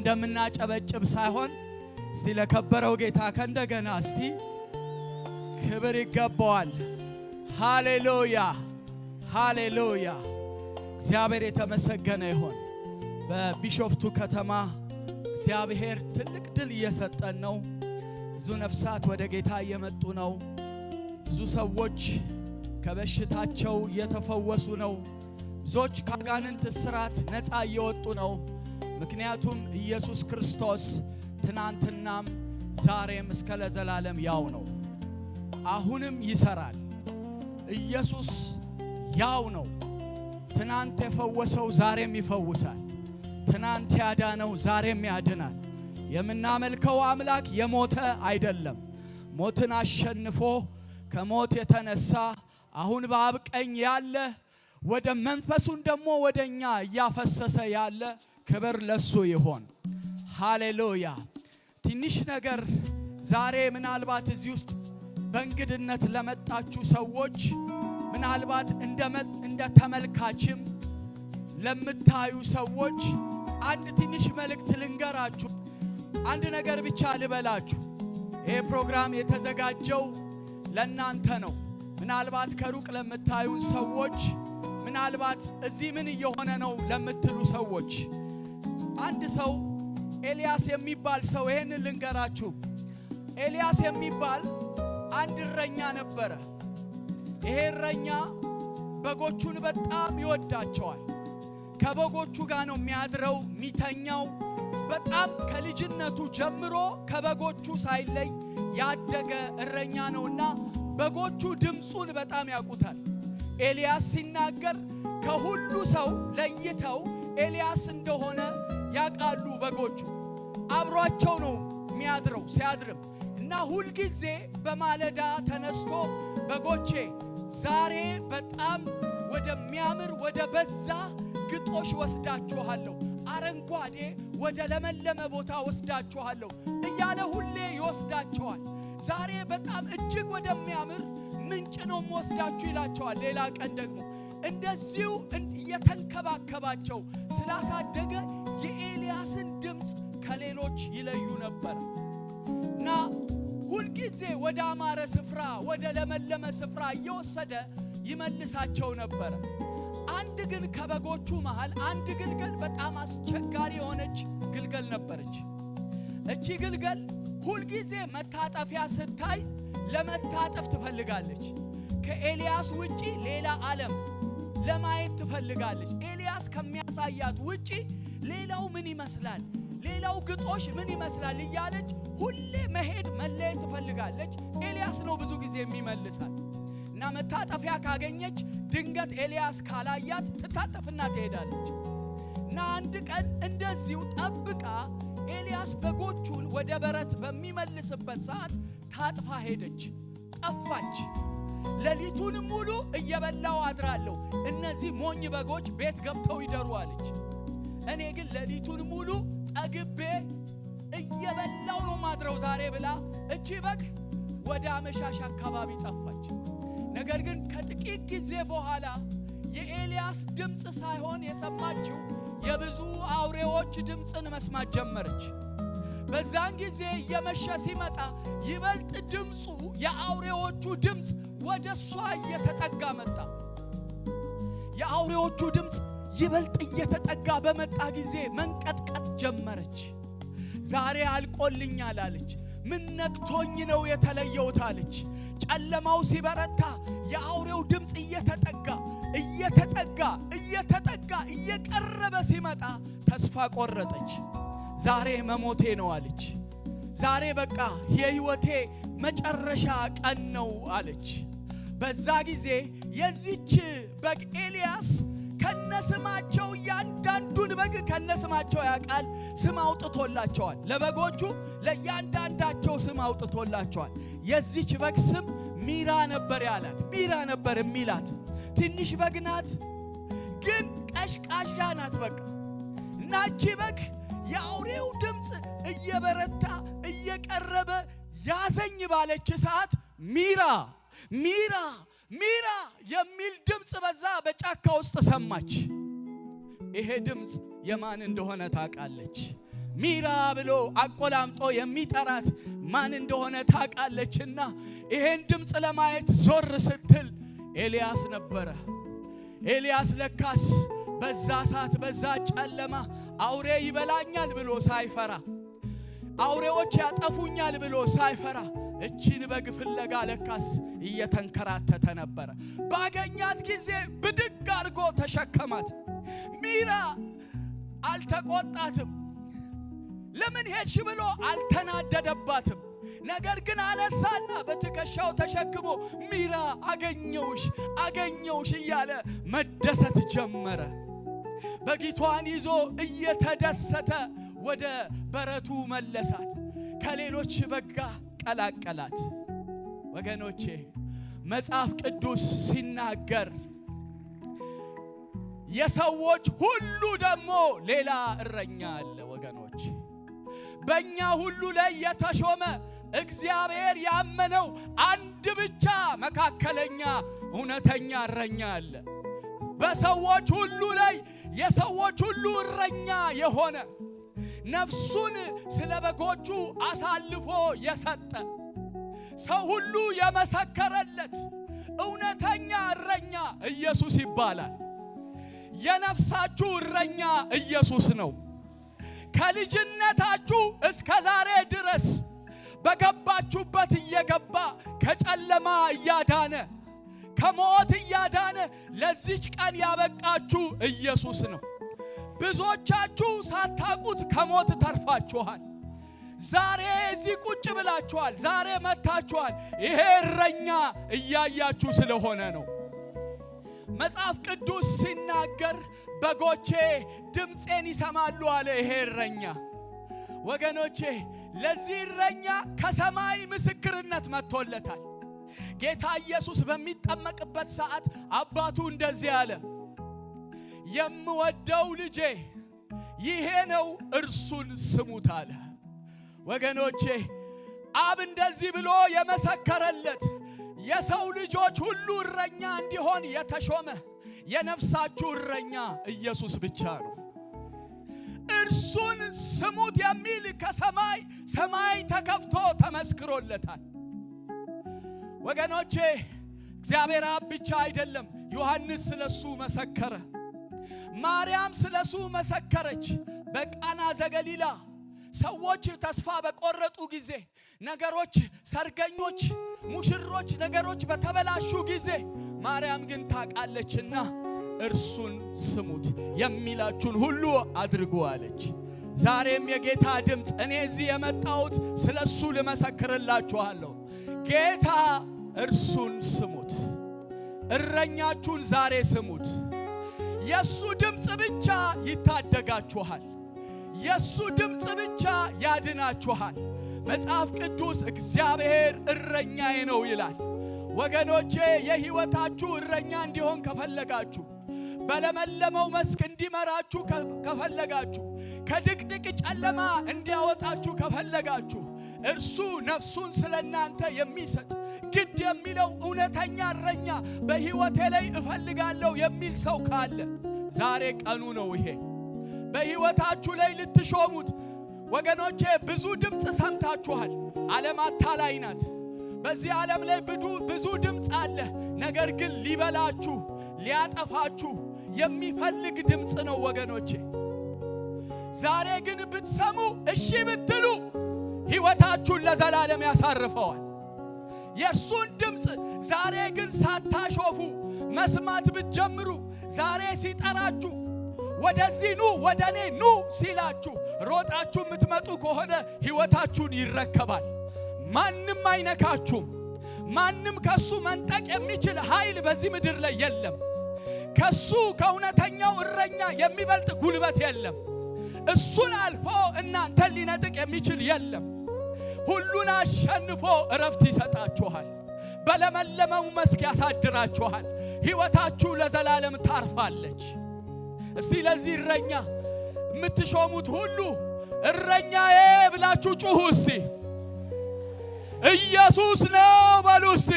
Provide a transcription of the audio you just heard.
እንደምናጨበጭብ ሳይሆን እስቲ ለከበረው ጌታ ከእንደገና እስቲ ክብር ይገባዋል። ሃሌሉያ ሃሌሉያ። እግዚአብሔር የተመሰገነ ይሁን። በቢሾፍቱ ከተማ እግዚአብሔር ትልቅ ድል እየሰጠን ነው። ብዙ ነፍሳት ወደ ጌታ እየመጡ ነው። ብዙ ሰዎች ከበሽታቸው እየተፈወሱ ነው። ብዙዎች ከአጋንንት እስራት ነፃ እየወጡ ነው። ምክንያቱም ኢየሱስ ክርስቶስ ትናንትናም ዛሬም እስከ ለዘላለም ያው ነው። አሁንም ይሰራል። ኢየሱስ ያው ነው። ትናንት የፈወሰው ዛሬም ይፈውሳል። ትናንት ያዳነው ዛሬም ያድናል። የምናመልከው አምላክ የሞተ አይደለም። ሞትን አሸንፎ ከሞት የተነሳ አሁን በአብ ቀኝ ያለ ወደ መንፈሱን ደግሞ ወደኛ እያፈሰሰ ያለ ክብር ለሱ ይሆን። ሃሌሉያ። ትንሽ ነገር ዛሬ ምናልባት እዚህ ውስጥ በእንግድነት ለመጣችሁ ሰዎች ምናልባት እንደ ተመልካችም ለምታዩ ሰዎች አንድ ትንሽ መልእክት ልንገራችሁ። አንድ ነገር ብቻ ልበላችሁ። ይሄ ፕሮግራም የተዘጋጀው ለናንተ ነው። ምናልባት ከሩቅ ለምታዩ ሰዎች፣ ምናልባት እዚህ ምን እየሆነ ነው ለምትሉ ሰዎች አንድ ሰው ኤልያስ የሚባል ሰው ይሄንን ልንገራችሁ። ኤልያስ የሚባል አንድ እረኛ ነበረ። ይሄ እረኛ በጎቹን በጣም ይወዳቸዋል። ከበጎቹ ጋር ነው የሚያድረው የሚተኛው። በጣም ከልጅነቱ ጀምሮ ከበጎቹ ሳይለይ ያደገ እረኛ ነውና በጎቹ ድምጹን በጣም ያውቁታል። ኤልያስ ሲናገር ከሁሉ ሰው ለይተው ኤልያስ እንደሆነ ያውቃሉ በጎቹ። አብሯቸው ነው የሚያድረው ሲያድርም እና ሁል ጊዜ በማለዳ ተነስቶ በጎቼ ዛሬ በጣም ወደሚያምር ወደ በዛ ግጦሽ ወስዳችኋለሁ፣ አረንጓዴ ወደ ለመለመ ቦታ ወስዳችኋለሁ እያለ ሁሌ ይወስዳቸዋል። ዛሬ በጣም እጅግ ወደሚያምር ምንጭ ነው ወስዳችሁ ይላቸዋል። ሌላ ቀን ደግሞ እንደዚሁ እየተንከባከባቸው ስላሳደገ የኤልያስን ድምፅ ከሌሎች ይለዩ ነበር እና ሁልጊዜ ወደ አማረ ስፍራ ወደ ለመለመ ስፍራ እየወሰደ ይመልሳቸው ነበር። አንድ ግን ከበጎቹ መሃል አንድ ግልገል በጣም አስቸጋሪ የሆነች ግልገል ነበረች። እቺ ግልገል ሁልጊዜ መታጠፊያ ስታይ ለመታጠፍ ትፈልጋለች። ከኤልያስ ውጪ ሌላ ዓለም ለማየት ትፈልጋለች። ኤልያስ ከሚያሳያት ውጪ ሌላው ምን ይመስላል፣ ሌላው ግጦሽ ምን ይመስላል እያለች ሁሌ መሄድ መለየት ትፈልጋለች። ኤልያስ ነው ብዙ ጊዜ የሚመልሳት እና መታጠፊያ ካገኘች ድንገት ኤልያስ ካላያት ትታጠፍና ትሄዳለች። እና አንድ ቀን እንደዚሁ ጠብቃ ኤልያስ በጎቹን ወደ በረት በሚመልስበት ሰዓት ታጥፋ ሄደች፣ ጠፋች። ሌሊቱን ሙሉ እየበላው አድራለሁ፣ እነዚህ ሞኝ በጎች ቤት ገብተው ይደሩ አለች። እኔ ግን ሌሊቱን ሙሉ ጠግቤ እየበላው ነው ማድረው ዛሬ ብላ እቺ በግ ወደ አመሻሽ አካባቢ ጠፋች። ነገር ግን ከጥቂት ጊዜ በኋላ የኤልያስ ድምፅ ሳይሆን የሰማችው የብዙ አውሬዎች ድምፅን መስማት ጀመረች። በዛን ጊዜ እየመሸ ሲመጣ ይበልጥ ድምፁ የአውሬዎቹ ድምፅ ወደሷ እየተጠጋ መጣ። የአውሬዎቹ ድምፅ ይበልጥ እየተጠጋ በመጣ ጊዜ መንቀጥቀጥ ጀመረች። ዛሬ አልቆልኛል አለች። ምን ነክቶኝ ነው የተለየሁት አለች። ጨለማው ሲበረታ የአውሬው ድምፅ እየተጠጋ እየቀረበ ሲመጣ ተስፋ ቆረጠች። ዛሬ መሞቴ ነው አለች። ዛሬ በቃ የህይወቴ መጨረሻ ቀን ነው አለች። በዛ ጊዜ የዚች በግ ኤልያስ ከነስማቸው ያንዳንዱን በግ ከነስማቸው ያውቃል። ስም አውጥቶላቸዋል። ለበጎቹ ለያንዳንዳቸው ስም አውጥቶላቸዋል። የዚች በግ ስም ሚራ ነበር ያላት። ሚራ ነበር የሚላት። ትንሽ በግ ናት፣ ግን ቀሽቃሻ ናት። በቃ እናቺ በግ የአውሬው ድምፅ እየበረታ እየቀረበ ያዘኝ ባለች ሰዓት ሚራ ሚራ ሚራ የሚል ድምፅ በዛ በጫካ ውስጥ ሰማች። ይሄ ድምፅ የማን እንደሆነ ታውቃለች። ሚራ ብሎ አቆላምጦ የሚጠራት ማን እንደሆነ ታውቃለችና ይሄን ድምጽ ለማየት ዞር ስትል ኤልያስ ነበረ። ኤልያስ ለካስ በዛ ሰዓት በዛ ጨለማ አውሬ ይበላኛል ብሎ ሳይፈራ፣ አውሬዎች ያጠፉኛል ብሎ ሳይፈራ እቺን በግ ፍለጋ ለካስ እየተንከራተተ ነበረ። ባገኛት ጊዜ ብድግ አድርጎ ተሸከማት። ሚራ አልተቆጣትም። ለምን ሄድሽ ብሎ አልተናደደባትም። ነገር ግን አነሳና በትከሻው ተሸክሞ ሚራ አገኘውሽ እያለ መደሰት ጀመረ። በጊቷን ይዞ እየተደሰተ ወደ በረቱ መለሳት። ከሌሎች በጋ ቀላቀላት። ወገኖቼ መጽሐፍ ቅዱስ ሲናገር የሰዎች ሁሉ ደግሞ ሌላ እረኛ አለ። ወገኖች በእኛ ሁሉ ላይ የተሾመ እግዚአብሔር ያመነው አንድ ብቻ መካከለኛ እውነተኛ እረኛ አለ። በሰዎች ሁሉ ላይ የሰዎች ሁሉ እረኛ የሆነ ነፍሱን ስለ በጎቹ አሳልፎ የሰጠ ሰው ሁሉ የመሰከረለት እውነተኛ እረኛ ኢየሱስ ይባላል። የነፍሳችሁ እረኛ ኢየሱስ ነው። ከልጅነታችሁ እስከ ዛሬ ድረስ በገባችሁበት እየገባ ከጨለማ እያዳነ ከሞት እያዳነ ለዚች ቀን ያበቃችሁ ኢየሱስ ነው። ብዙዎቻችሁ ሳታውቁት ከሞት ተርፋችኋል። ዛሬ እዚህ ቁጭ ብላችኋል። ዛሬ መታችኋል። ይሄ እረኛ እያያችሁ ስለሆነ ነው። መጽሐፍ ቅዱስ ሲናገር በጎቼ ድምፄን ይሰማሉ አለ ይሄ እረኛ። ወገኖቼ ለዚህ እረኛ ከሰማይ ምስክርነት መጥቶለታል። ጌታ ኢየሱስ በሚጠመቅበት ሰዓት አባቱ እንደዚህ አለ፣ የምወደው ልጄ ይሄ ነው እርሱን ስሙት አለ። ወገኖቼ አብ እንደዚህ ብሎ የመሰከረለት የሰው ልጆች ሁሉ እረኛ እንዲሆን የተሾመ የነፍሳችሁ እረኛ ኢየሱስ ብቻ ነው። እርሱን ስሙት የሚል ከሰማይ ሰማይ ተከፍቶ ተመስክሮለታል። ወገኖቼ እግዚአብሔር አብ ብቻ አይደለም፣ ዮሐንስ ስለሱ መሰከረ። ማርያም ስለሱ መሰከረች። በቃና ዘገሊላ ሰዎች ተስፋ በቆረጡ ጊዜ ነገሮች፣ ሰርገኞች፣ ሙሽሮች ነገሮች በተበላሹ ጊዜ ማርያም ግን ታውቃለችና እርሱን ስሙት፣ የሚላችሁን ሁሉ አድርጉ አለች። ዛሬም የጌታ ድምፅ እኔ እዚህ የመጣሁት ስለሱ ልመሰክርላችኋለሁ። ጌታ እርሱን ስሙት። እረኛችሁን ዛሬ ስሙት። የሱ ድምፅ ብቻ ይታደጋችኋል። የሱ ድምፅ ብቻ ያድናችኋል። መጽሐፍ ቅዱስ እግዚአብሔር እረኛዬ ነው ይላል። ወገኖቼ የሕይወታችሁ እረኛ እንዲሆን ከፈለጋችሁ፣ በለመለመው መስክ እንዲመራችሁ ከፈለጋችሁ፣ ከድቅድቅ ጨለማ እንዲያወጣችሁ ከፈለጋችሁ፣ እርሱ ነፍሱን ስለናንተ የሚሰጥ ግድ የሚለው እውነተኛ እረኛ በሕይወቴ ላይ እፈልጋለሁ የሚል ሰው ካለ ዛሬ ቀኑ ነው። ይሄ በሕይወታችሁ ላይ ልትሾሙት። ወገኖቼ ብዙ ድምፅ ሰምታችኋል። ዓለም አታላይ ናት። በዚህ ዓለም ላይ ብዙ ድምፅ አለ። ነገር ግን ሊበላችሁ ሊያጠፋችሁ የሚፈልግ ድምፅ ነው ወገኖቼ። ዛሬ ግን ብትሰሙ እሺ ብትሉ ሕይወታችሁን ለዘላለም ያሳርፈዋል። የእርሱን ድምፅ ዛሬ ግን ሳታሾፉ መስማት ብትጀምሩ፣ ዛሬ ሲጠራችሁ ወደዚህ ኑ ወደ እኔ ኑ ሲላችሁ ሮጣችሁ የምትመጡ ከሆነ ሕይወታችሁን ይረከባል። ማንም አይነካችሁም። ማንም ከሱ መንጠቅ የሚችል ኃይል በዚህ ምድር ላይ የለም። ከሱ ከእውነተኛው እረኛ የሚበልጥ ጉልበት የለም። እሱን አልፎ እናንተን ሊነጥቅ የሚችል የለም። ሁሉን አሸንፎ እረፍት ይሰጣችኋል። በለመለመው መስክ ያሳድራችኋል። ሕይወታችሁ ለዘላለም ታርፋለች። እስቲ ለዚህ እረኛ የምትሾሙት ሁሉ እረኛዬ ብላችሁ ጩኹ። እስቲ ኢየሱስ ነው በሉ እስቲ።